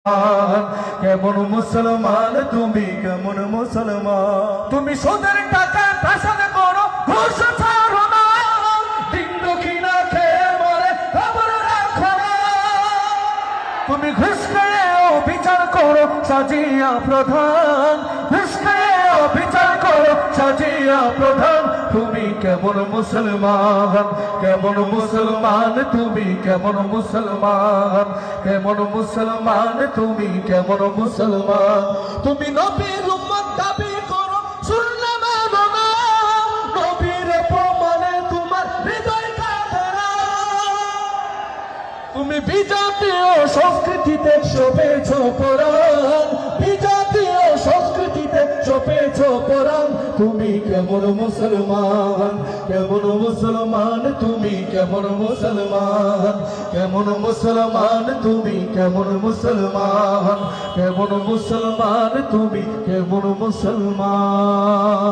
কেমন মুসলমান তুমি, কেমন মুসলমান তুমি? সোদের টাকা প্রাসাদ করো, ঘুষ ছাড়ো না, দিন দক্ষিণা খেয়ে মরে খবর রাখো না। তুমি ঘুষ খেয়েও বিচার করো সাজিয়া প্রধান, ঘুষ খেয়েও বিচার করো সাজিয়া প্রধান। তুমি কেমন মুসলমান, কেমন মুসলমান তুমি, কেমন মুসলমান, কেমন মুসলমান তুমি, কেমন মুসলমান? তুমি নবীর উম্মত দাবি করো, শুনলে মানো না, নবীর প্রমাণে তোমার হৃদয় কাঁদে না। তুমি বিজাতীয় সংস্কৃতিতে শোভেছ পরাণ, বিজাতীয় সংস্কৃতিতে শোভেছ পরাণ। তুমি কেমন মুসলমান, কেমন মুসলমান তুমি, কেমন মুসলমান, কেমন মুসলমান তুমি, কেমন মুসলমান, কেমন মুসলমান তুমি, কেমন মুসলমান?